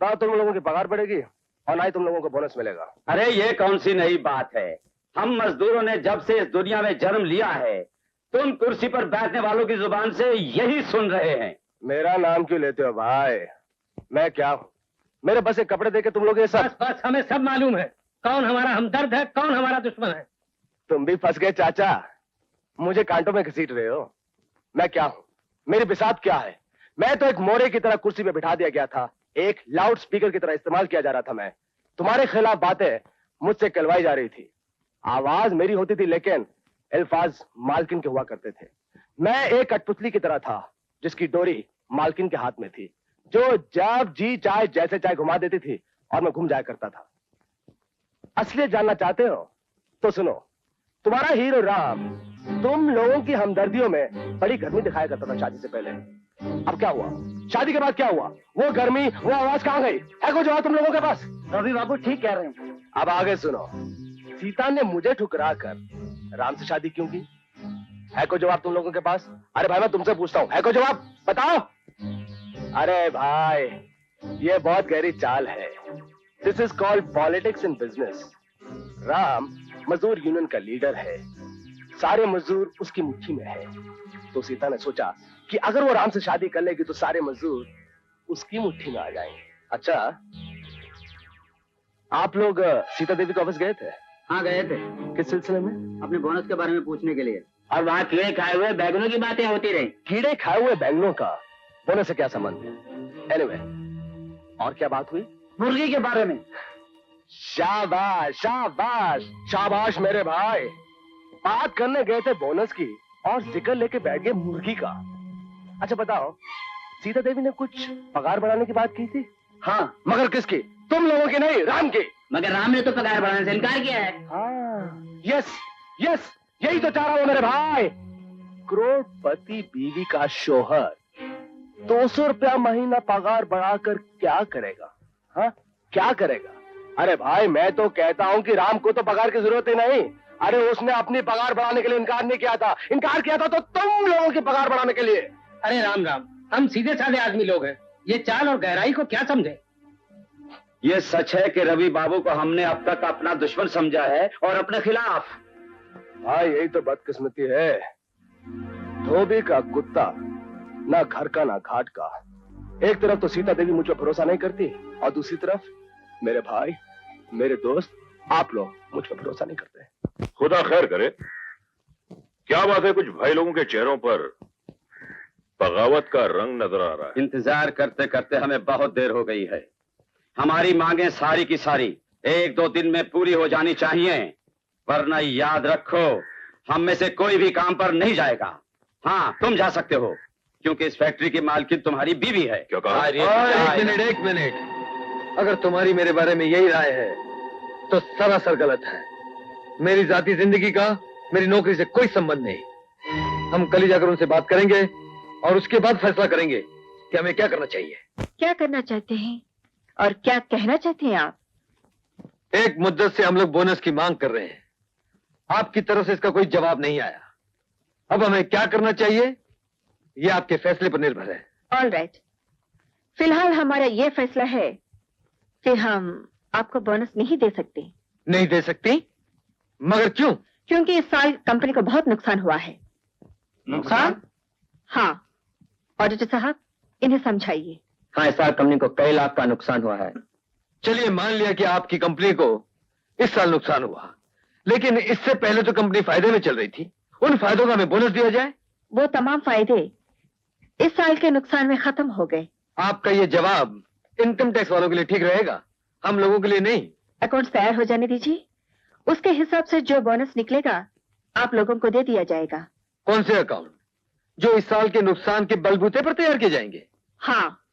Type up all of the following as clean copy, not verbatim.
ना तुम लोगों की पगार बढ़ेगी और ना ही तुम लोगों को बोनस मिलेगा। अरे ये कौन सी नई बात है? हम मजदूरों ने जब से इस दुनिया में जन्म लिया है, तुम कुर्सी पर बैठने वालों की जुबान से यही सुन रहे हैं। मेरा नाम क्यों लेते हो भाई? मैं क्या हूँ? मेरे बस एक कपड़े देके तुम लोग ये सब। बस बस, हमें सब मालूम है कौन हमारा हमदर्द है, कौन हमारा दुश्मन है। तुम भी फंस गए चाचा, मुझे कांटों में घसीट रहे हो। मैं क्या हूँ? मेरी बिसात क्या है? मैं तो एक मोरे की तरह कुर्सी पे बिठा दिया गया था, एक लाउड स्पीकर की तरह इस्तेमाल किया जा रहा था। मैं तुम्हारे खिलाफ बातें मुझसे कहलवाई जा रही थी। आवाज मेरी होती थी लेकिन अल्फाज मालकिन के हुआ करते थे। मैं एक कठपुतली की तरह था जिसकी डोरी मालकिन के हाथ में थी, जो जब जी चाहे जैसे चाहे घुमा देती थी और मैं घूम जाया करता था। असलियत जानना चाहते हो तो सुनो। तुम्हारा हीरो राम तुम लोगों की हमदर्दियों में बड़ी गर्मी दिखाया करता था शादी से पहले। अब क्या हुआ? शादी के बाद क्या हुआ? वो गर्मी, वो आवाज कहां गई? है कोई जवाब तुम लोगों के पास? रवि बाबू ठीक कह रहे हैं। अब आगे सुनो। सीता ने मुझे ठुकरा कर राम से शादी क्यों की? है कोई जवाब तुम लोगों के पास? अरे भाई मैं तुमसे पूछता हूं, है कोई जवाब? बताओ। अरे भाई ये बहुत गहरी चाल है। This is called politics in business. Ram मजदूर यूनियन का लीडर है, सारे मजदूर उसकी मुट्ठी में है। तो सीता ने सोचा कि अगर वो राम से शादी कर लेगी तो सारे मजदूर उसकी मुट्ठी में आ जाएंगे। अच्छा, आप लोग सीता देवी के ऑफिस गए थे? हाँ गए थे। किस सिलसिले में? अपने बोनस के बारे में पूछने के लिए। और वहाँ कीड़े खाए हुए बैगनों की बातें होती रही। कीड़े खाए हुए बैंगनों का बोनस से क्या संबंध है? एनीवे, और क्या बात हुई? मुर्गी के बारे में। शाबाश शाबाश शाबाश मेरे भाई। बात करने गए थे बोनस की और जिक्र लेके बैठ गए मुर्गी का। अच्छा बताओ, सीता देवी ने कुछ पगार बढ़ाने की बात की थी? हाँ, मगर किसकी? तुम लोगों की नहीं, राम की। मगर राम ने तो पगार बढ़ाने से इनकार किया है। हाँ, यस यस, यही तो चाह रहा हूं मेरे भाई। करोड़पति बीवी का शोहर 200 रुपया महीना पगार बढ़ाकर क्या करेगा? हाँ, क्या करेगा? अरे भाई मैं तो कहता हूं कि राम को तो पगार की जरूरत ही नहीं। अरे उसने अपनी पगार बढ़ाने के लिए इनकार नहीं किया था। इनकार किया था तो तुम लोगों की पगार बढ़ाने के लिए। अरे राम राम, हम सीधे साधे आदमी लोग हैं, ये चाल और गहराई को क्या समझे। ये सच है कि रवि बाबू को हमने अब तक अपना दुश्मन समझा है और अपने खिलाफ। भाई यही तो बदकिस्मती है। धोबी का कुत्ता, ना घर का ना घाट का। एक तरफ तो सीता देवी मुझ पर भरोसा नहीं करती और दूसरी तरफ मेरे भाई, मेरे दोस्त, आप लोग मुझ पर भरोसा नहीं करते। खुदा खैर करे। क्या बात है, कुछ भाई लोगों के चेहरों पर बगावत का रंग नजर आ रहा है। इंतजार करते करते हमें बहुत देर हो गई है। हमारी मांगें सारी की सारी 1-2 दिन में पूरी हो जानी चाहिए, वरना याद रखो हम में से कोई भी काम पर नहीं जाएगा। हाँ, तुम जा सकते हो क्योंकि इस फैक्ट्री की मालकिन तुम्हारी बीवी है। क्या कहा? एक मिनट, अगर तुम्हारी मेरे बारे में यही राय है तो सरासर गलत है। मेरी जाती जिंदगी का मेरी नौकरी से कोई संबंध नहीं। हम कल ही जाकर उनसे बात करेंगे और उसके बाद फैसला करेंगे कि हमें क्या करना चाहिए। क्या करना चाहते हैं और क्या कहना चाहते हैं आप? एक मुद्दत से हम लोग बोनस की मांग कर रहे हैं, आपकी तरफ से इसका कोई जवाब नहीं आया। अब हमें क्या करना चाहिए ये आपके फैसले पर निर्भर है। ऑल राइट, फिलहाल हमारा ये फैसला है कि हम आपको बोनस नहीं दे सकते। नहीं दे सकती? मगर क्यों? क्योंकि इस साल कंपनी को बहुत नुकसान हुआ है। नुकसान? हाँ, ऑडिटर साहब इन्हें समझाइए। हाँ, इस साल कंपनी को कई लाख का नुकसान हुआ है। चलिए मान लिया कि आपकी कंपनी को इस साल नुकसान हुआ, लेकिन इससे पहले तो कंपनी फायदे में चल रही थी। उन फायदों का हमें बोनस दिया जाए। वो तमाम फायदे इस साल के नुकसान में खत्म हो गए। आपका ये जवाब इनकम टैक्स वालों के लिए ठीक रहेगा, हम लोगों के लिए नहीं। अकाउंट्स तैयार हो जाने दीजिए, उसके हिसाब से जो बोनस निकलेगा आप लोगों को दे दिया जाएगा। कौन से अकाउंट? जो इस साल के नुकसान के बलबूते पर तैयार किए जाएंगे? हाँ,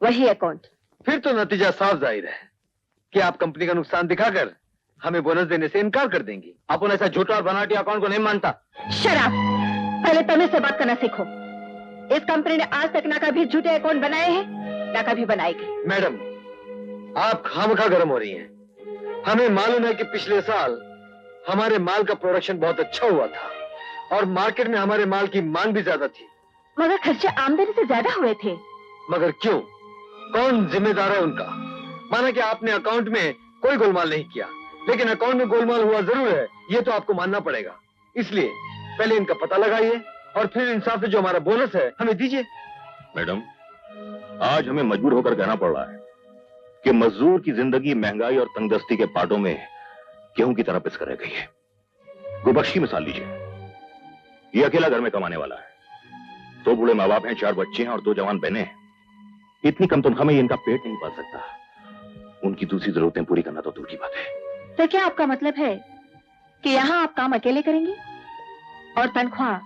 वही अकाउंट। फिर तो नतीजा साफ जाहिर है कि आप कंपनी का नुकसान दिखाकर हमें बोनस देने से इनकार कर देंगी। अपन ऐसा झूठा और बनावटी अकाउंट को नहीं मानता। शराब, पहले तमीज से बात करना सीखो। इस कंपनी ने आज तक ना कभी झूठे अकाउंट बनाए हैं ना कभी बनाएगी। मैडम, आप खामखा गर्म हो रही हैं। हमें मालूम है कि पिछले साल हमारे माल का प्रोडक्शन बहुत अच्छा हुआ था और मार्केट में हमारे माल की मांग भी ज्यादा थी। मगर खर्चे आमदनी से ज्यादा हुए थे। मगर क्यों? कौन जिम्मेदार है उनका? माना कि आपने अकाउंट में कोई गोलमाल नहीं किया, लेकिन अकाउंट में गोलमाल हुआ जरूर है, ये तो आपको मानना पड़ेगा। इसलिए पहले इनका पता लगाइए और फिर इंसाफ से जो हमारा बोनस है हमें दीजिए। मैडम, आज हमें मजबूर होकर कहना पड़ रहा है कि मजदूर की जिंदगी महंगाई और तंगदस्ती के पाटों में गेहूं की तरह पिस कर रह गई है। गुरबख्श की मिसाल लीजिए, ये अकेला घर में कमाने वाला है, 2 बूढ़े माँ बाप हैं, 4 बच्चे हैं और 2 जवान बहनें हैं। इतनी कम तनख्वाह में ये इनका पेट नहीं पाल सकता। उनकी दूसरी जरूरतें पूरी करना तो दूर की बात है। तो क्या आपका मतलब है कि यहाँ आप काम अकेले करेंगे और तनख्वाह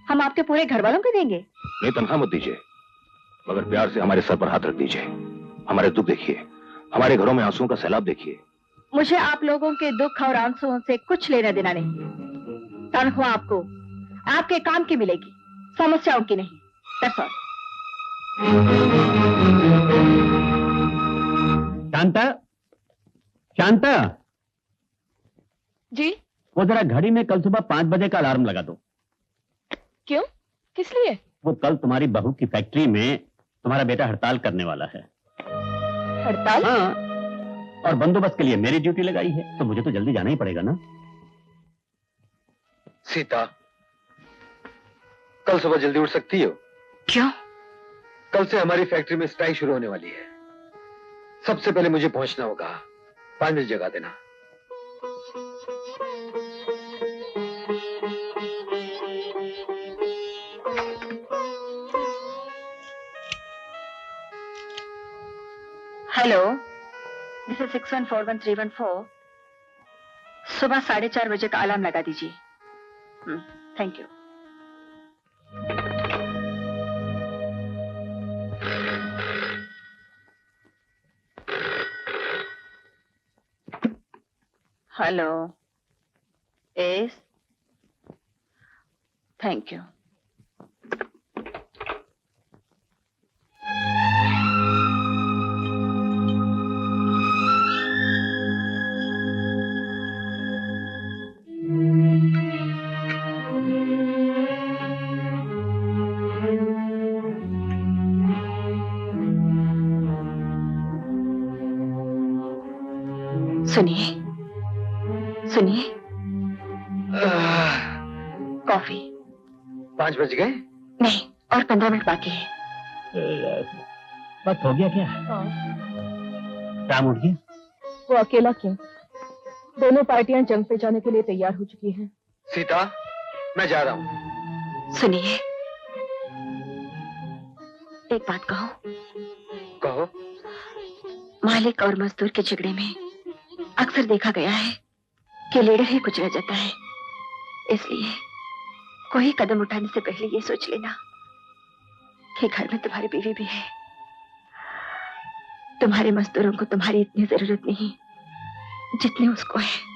हम आपके पूरे घर वालों को देंगे? नहीं, तनख्वाह मत दीजिए, मगर प्यार से हमारे सर पर हाथ रख दीजिए। हमारे दुख देखिए, हमारे घरों में आंसुओं का सैलाब देखिए। मुझे आप लोगों के दुख और आंसुओं से कुछ लेना देना नहीं। तनख्वाह आपको आपके काम की मिलेगी, समस्याओं की नहीं। That's all। शांता, शांता, जी? वो जरा घड़ी में कल सुबह 5 बजे का अलार्म लगा दो। क्यों? किस लिए? वो कल तुम्हारी बहू की फैक्ट्री में तुम्हारा बेटा हड़ताल करने वाला है। हड़ताल? हाँ, और बंदोबस्त के लिए मेरी ड्यूटी लगाई है, तो मुझे तो जल्दी जाना ही पड़ेगा ना। सीता, कल सुबह जल्दी उठ सकती हो? क्यों? कल से हमारी फैक्ट्री में स्ट्राइक शुरू होने वाली है। सबसे पहले मुझे पहुंचना होगा। 5 मिनट जगा देना। Hello, this is 6141-314। सुबह 4:30 बजे का अलार्म लगा दीजिए। Thank you. Hello, yes, thank you. सुनिए, सुनिए, कॉफी। 5 बज गए? नहीं, और 15 मिनट बाकी है। बस हो गया क्या? शाम उठ गया? वो अकेला क्यों? दोनों पार्टियां जंग पे जाने के लिए तैयार हो चुकी हैं। सीता, मैं जा रहा हूं। सुनिए, एक बात कहो। कहो। मालिक और मजदूर के झगड़े में अक्सर देखा गया है कि लीडर ही कुचला जाता है। इसलिए कोई कदम उठाने से पहले ये सोच लेना कि घर में तुम्हारी बीवी भी है। तुम्हारे मजदूरों को तुम्हारी इतनी जरूरत नहीं जितनी उसको है।